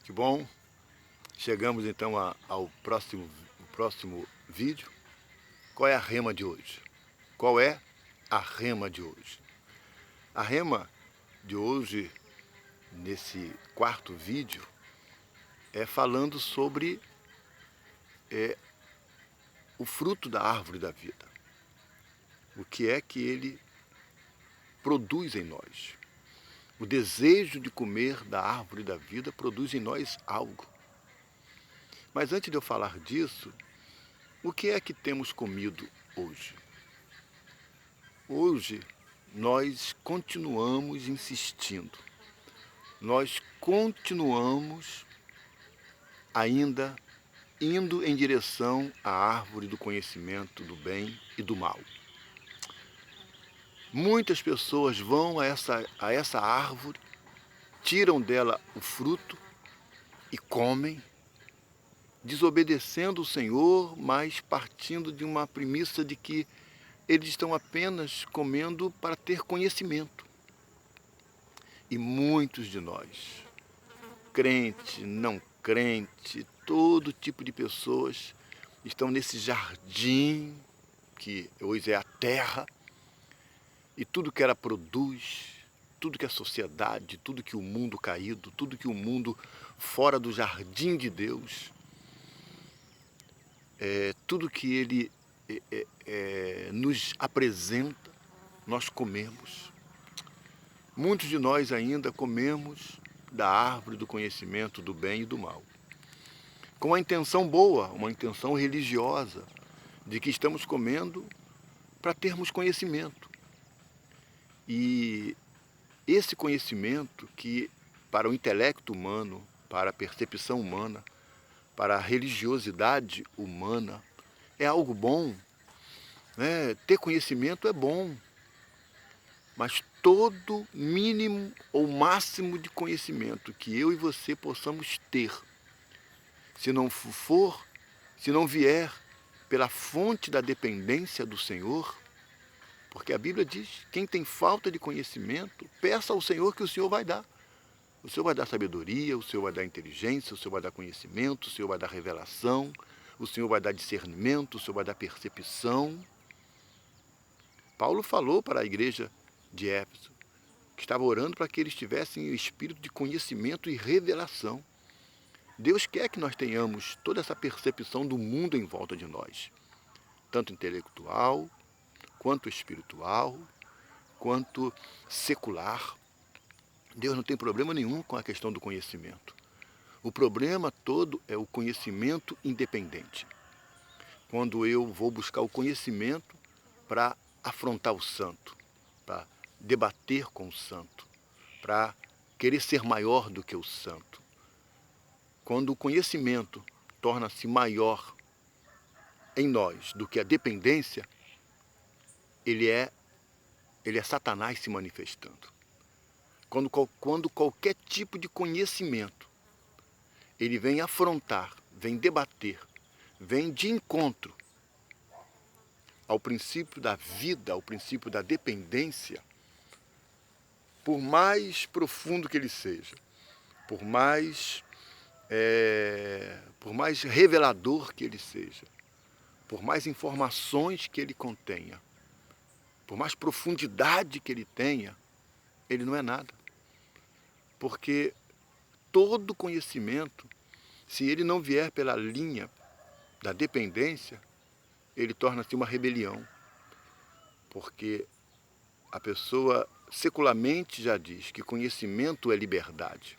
Que bom. Chegamos então ao próximo vídeo. Qual é a rema de hoje? Qual é a rema de hoje? A rema de hoje, nesse quarto vídeo, é falando sobre o fruto da árvore da vida. O que é que ele produz em nós? O desejo de comer da árvore da vida produz em nós algo. Mas antes de eu falar disso, o que é que temos comido hoje? Hoje nós continuamos insistindo, nós continuamos ainda indo em direção à árvore do conhecimento do bem e do mal. Muitas pessoas vão a essa árvore, tiram dela o fruto e comem, desobedecendo o Senhor, mas partindo de uma premissa de que eles estão apenas comendo para ter conhecimento. E muitos de nós, crente, não crente, todo tipo de pessoas, estão nesse jardim, que hoje é a terra, e tudo que ela produz, tudo que a sociedade, tudo que o mundo caído, tudo que o mundo fora do jardim de Deus, tudo que ele nos apresenta, nós comemos. Muitos de nós ainda comemos da árvore do conhecimento do bem e do mal, com uma intenção boa, uma intenção religiosa, de que estamos comendo para termos conhecimento. E esse conhecimento que, para o intelecto humano, para a percepção humana, para a religiosidade humana, é algo bom, né? Ter conhecimento é bom, mas todo mínimo ou máximo de conhecimento que eu e você possamos ter, se não vier pela fonte da dependência do Senhor, porque a Bíblia diz, quem tem falta de conhecimento, peça ao Senhor que o Senhor vai dar. O Senhor vai dar sabedoria, o Senhor vai dar inteligência, o Senhor vai dar conhecimento, o Senhor vai dar revelação, o Senhor vai dar discernimento, o Senhor vai dar percepção. Paulo falou para a igreja de Éfeso, que estava orando para que eles tivessem o espírito de conhecimento e revelação. Deus quer que nós tenhamos toda essa percepção do mundo em volta de nós, tanto intelectual, quanto espiritual, quanto secular. Deus não tem problema nenhum com a questão do conhecimento. O problema todo é o conhecimento independente. Quando eu vou buscar o conhecimento para afrontar o santo, para debater com o santo, para querer ser maior do que o santo. Quando o conhecimento torna-se maior em nós do que a dependência, ele é Satanás se manifestando. Quando qualquer tipo de conhecimento, ele vem afrontar, vem debater, vem de encontro ao princípio da vida, ao princípio da dependência, por mais profundo que ele seja, por mais revelador que ele seja, por mais informações que ele contenha, por mais profundidade que ele tenha, ele não é nada. Porque todo conhecimento, se ele não vier pela linha da dependência, ele torna-se uma rebelião. Porque a pessoa secularmente já diz que conhecimento é liberdade.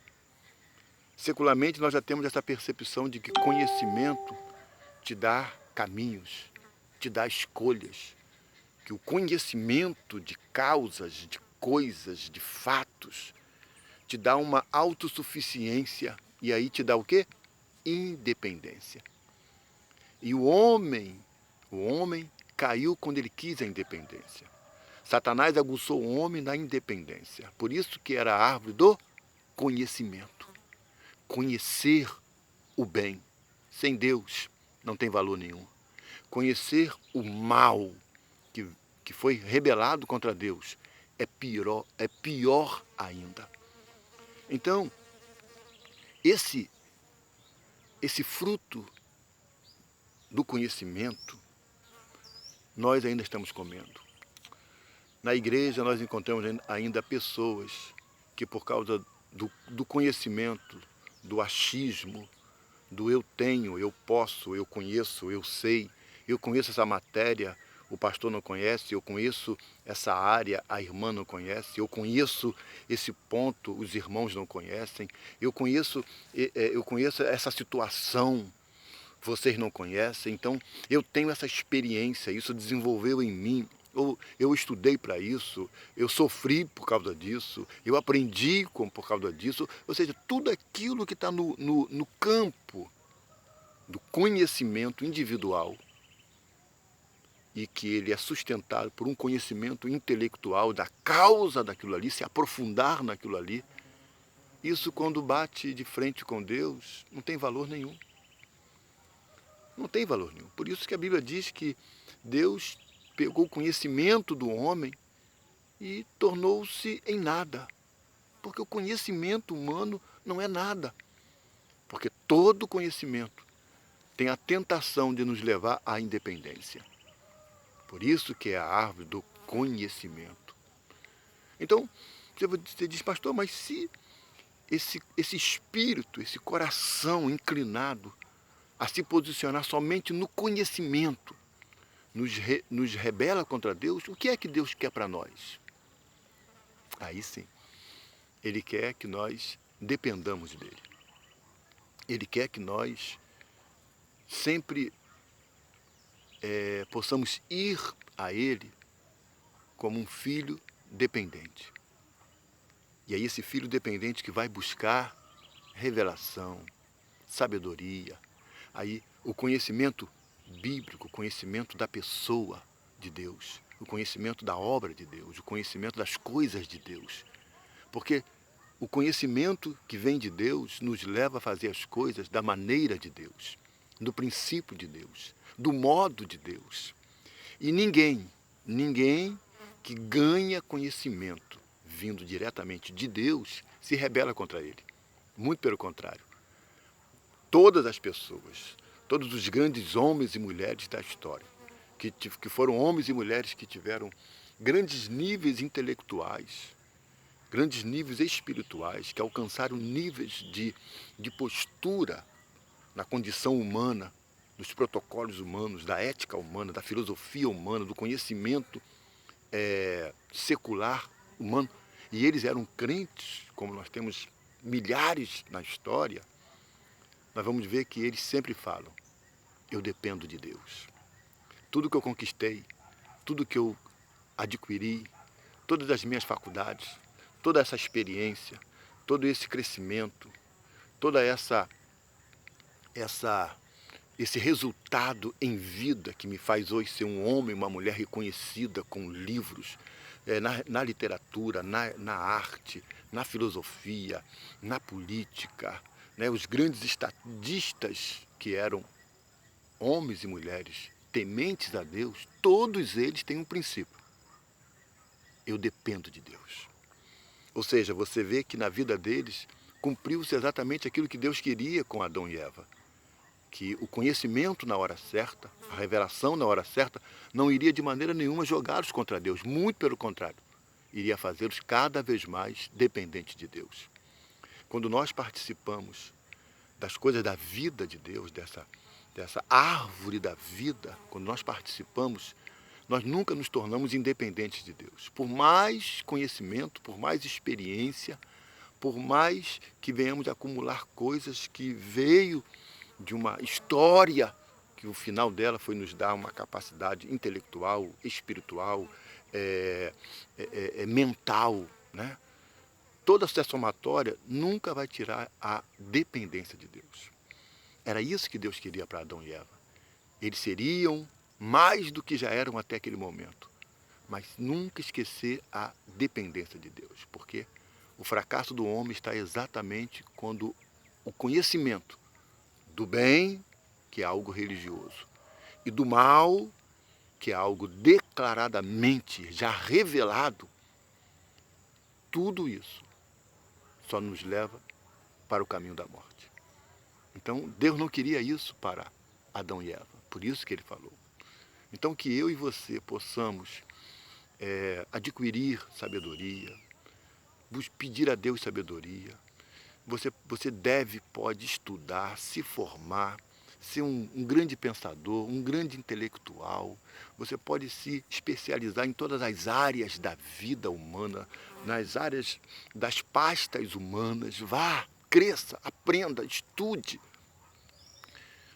Secularmente nós já temos essa percepção de que conhecimento te dá caminhos, te dá escolhas, que o conhecimento de causas, de coisas, de fatos, te dá uma autossuficiência e aí te dá o quê? Independência. E o homem caiu quando ele quis a independência. Satanás aguçou o homem na independência. Por isso que era a árvore do conhecimento. Conhecer o bem. Sem Deus não tem valor nenhum. Conhecer o mal que foi rebelado contra Deus é pior ainda. Então, esse esse fruto do conhecimento, nós ainda estamos comendo. Na igreja nós encontramos ainda pessoas que por causa do conhecimento, do achismo, do eu tenho, eu posso, eu conheço, eu conheço essa matéria, o pastor não conhece, eu conheço essa área, a irmã não conhece, eu conheço esse ponto, os irmãos não conhecem, eu conheço essa situação, vocês não conhecem, então eu tenho essa experiência, isso desenvolveu em mim, eu estudei para isso, eu sofri por causa disso, eu aprendi por causa disso, ou seja, tudo aquilo que está no campo do conhecimento individual e que ele é sustentado por um conhecimento intelectual da causa daquilo ali, se aprofundar naquilo ali, isso quando bate de frente com Deus não tem valor nenhum. Não tem valor nenhum. Por isso que a Bíblia diz que Deus pegou o conhecimento do homem e tornou-se em nada. Porque o conhecimento humano não é nada. Porque todo conhecimento tem a tentação de nos levar à independência. Por isso que é a árvore do conhecimento. Então, você diz, pastor, mas se esse espírito, esse coração inclinado a se posicionar somente no conhecimento, nos rebela contra Deus, o que é que Deus quer para nós? Aí sim, Ele quer que nós dependamos dEle. Ele quer que nós sempre possamos ir a Ele como um filho dependente. E aí esse filho dependente que vai buscar revelação, sabedoria, aí o conhecimento bíblico, o conhecimento da pessoa de Deus, o conhecimento da obra de Deus, o conhecimento das coisas de Deus. Porque o conhecimento que vem de Deus nos leva a fazer as coisas da maneira de Deus, do princípio de Deus, do modo de Deus. E ninguém que ganha conhecimento vindo diretamente de Deus se rebela contra ele. Muito pelo contrário. Todas as pessoas, todos os grandes homens e mulheres da história, que foram homens e mulheres que tiveram grandes níveis intelectuais, grandes níveis espirituais, que alcançaram níveis de postura na condição humana, dos protocolos humanos, da ética humana, da filosofia humana, do conhecimento secular humano. E eles eram crentes, como nós temos milhares na história. Nós vamos ver que eles sempre falam, eu dependo de Deus. Tudo que eu conquistei, tudo que eu adquiri, todas as minhas faculdades, toda essa experiência, todo esse crescimento, toda esse resultado em vida que me faz hoje ser um homem, uma mulher reconhecida com livros, na literatura, na arte, na filosofia, na política, né? Os grandes estadistas que eram homens e mulheres tementes a Deus, todos eles têm um princípio. Eu dependo de Deus. Ou seja, você vê que na vida deles cumpriu-se exatamente aquilo que Deus queria com Adão e Eva. Que o conhecimento na hora certa, a revelação na hora certa, não iria de maneira nenhuma jogá-los contra Deus. Muito pelo contrário, iria fazê-los cada vez mais dependentes de Deus. Quando nós participamos das coisas da vida de Deus, dessa árvore da vida, quando nós participamos, nós nunca nos tornamos independentes de Deus. Por mais conhecimento, por mais experiência, por mais que venhamos a acumular coisas que veio de uma história, que o final dela foi nos dar uma capacidade intelectual, espiritual, mental, né? Toda essa somatória nunca vai tirar a dependência de Deus. Era isso que Deus queria para Adão e Eva. Eles seriam mais do que já eram até aquele momento, mas nunca esquecer a dependência de Deus, porque o fracasso do homem está exatamente quando o conhecimento do bem, que é algo religioso, e do mal, que é algo declaradamente já revelado, tudo isso só nos leva para o caminho da morte. Então, Deus não queria isso para Adão e Eva, por isso que ele falou. Então, que eu e você possamos adquirir sabedoria, pedir a Deus sabedoria. Você pode estudar, se formar, ser um grande pensador, um grande intelectual. Você pode se especializar em todas as áreas da vida humana, nas áreas das pastas humanas. Vá, cresça, aprenda, estude.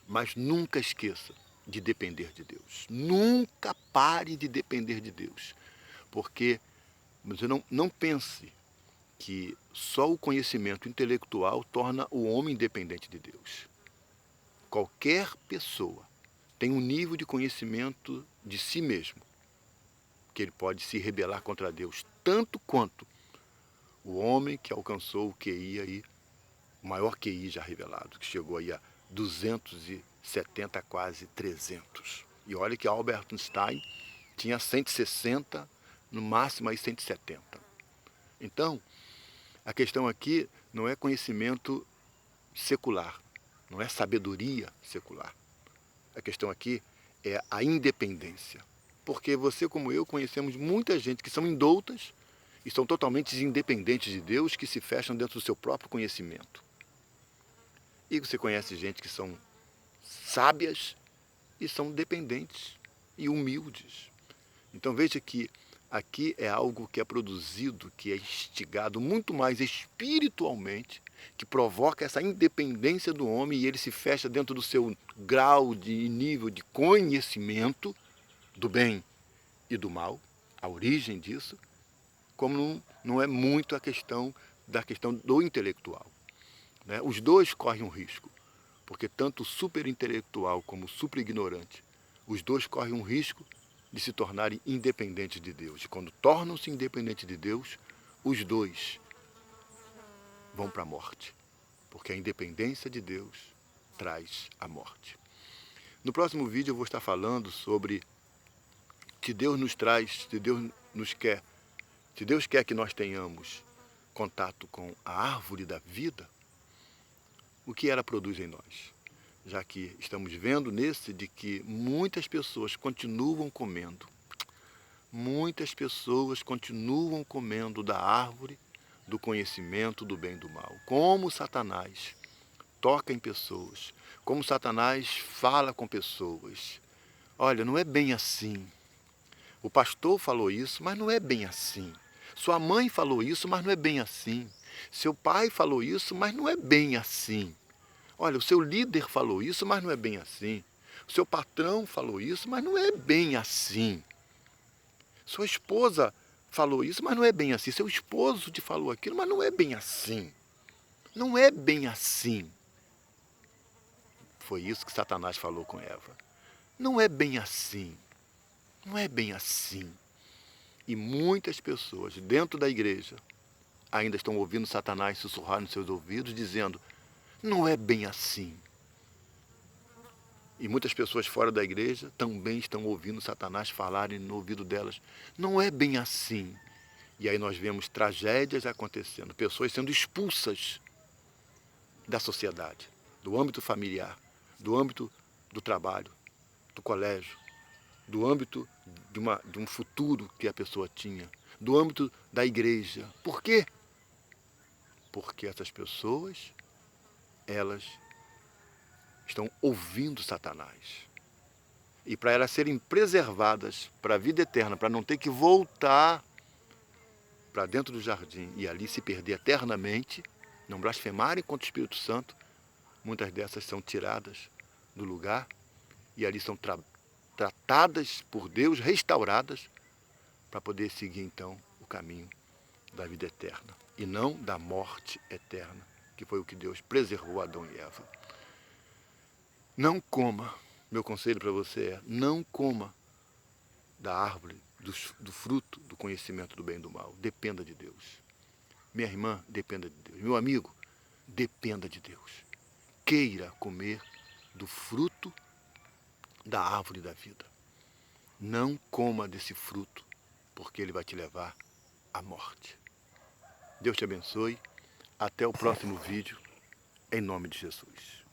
Mas nunca esqueça de depender de Deus. Nunca pare de depender de Deus. Porque você não pense que só o conhecimento intelectual torna o homem dependente de Deus. Qualquer pessoa tem um nível de conhecimento de si mesmo, que ele pode se rebelar contra Deus, tanto quanto o homem que alcançou o QI aí, o maior QI já revelado, que chegou aí a 270, quase 300. E olha que Albert Einstein tinha 160, no máximo aí 170. Então, a questão aqui não é conhecimento secular, não é sabedoria secular. A questão aqui é a independência. Porque você, como eu, conhecemos muita gente que são indoutas e são totalmente independentes de Deus, que se fecham dentro do seu próprio conhecimento. E você conhece gente que são sábias e são dependentes e humildes. Então veja que aqui é algo que é produzido, que é instigado muito mais espiritualmente, que provoca essa independência do homem e ele se fecha dentro do seu grau de nível de conhecimento do bem e do mal, a origem disso, como não é muito a questão da questão do intelectual. Né? Os dois correm um risco, porque tanto o superintelectual como o superignorante, os dois correm um risco de se tornarem independentes de Deus. E quando tornam-se independentes de Deus, os dois vão para a morte, porque a independência de Deus traz a morte. No próximo vídeo eu vou estar falando sobre que Deus nos traz, se Deus nos quer, se Deus quer que nós tenhamos contato com a árvore da vida, o que ela produz em nós? Já que estamos vendo nesse de que muitas pessoas continuam comendo. Muitas pessoas continuam comendo da árvore do conhecimento do bem e do mal. Como Satanás toca em pessoas, como Satanás fala com pessoas. Olha, não é bem assim. O pastor falou isso, mas não é bem assim. Sua mãe falou isso, mas não é bem assim. Seu pai falou isso, mas não é bem assim. Olha, o seu líder falou isso, mas não é bem assim. O seu patrão falou isso, mas não é bem assim. Sua esposa falou isso, mas não é bem assim. Seu esposo te falou aquilo, mas não é bem assim. Não é bem assim. Foi isso que Satanás falou com Eva. Não é bem assim. Não é bem assim. E muitas pessoas dentro da igreja ainda estão ouvindo Satanás sussurrar nos seus ouvidos, dizendo, não é bem assim. E muitas pessoas fora da igreja também estão ouvindo Satanás falarem no ouvido delas, não é bem assim. E aí nós vemos tragédias acontecendo, pessoas sendo expulsas da sociedade, do âmbito familiar, do âmbito do trabalho, do colégio, do âmbito de um futuro que a pessoa tinha, do âmbito da igreja. Por quê? Porque essas pessoas, elas estão ouvindo Satanás. E para elas serem preservadas para a vida eterna, para não ter que voltar para dentro do jardim e ali se perder eternamente, não blasfemarem contra o Espírito Santo, muitas dessas são tiradas do lugar e ali são tratadas por Deus, restauradas, para poder seguir então o caminho da vida eterna e não da morte eterna, que foi o que Deus preservou Adão e Eva. Não coma, meu conselho para você é, não coma da árvore, do fruto do conhecimento do bem e do mal. Dependa de Deus. Minha irmã, dependa de Deus. Meu amigo, dependa de Deus. Queira comer do fruto da árvore da vida. Não coma desse fruto, porque ele vai te levar à morte. Deus te abençoe. Até o próximo vídeo, em nome de Jesus.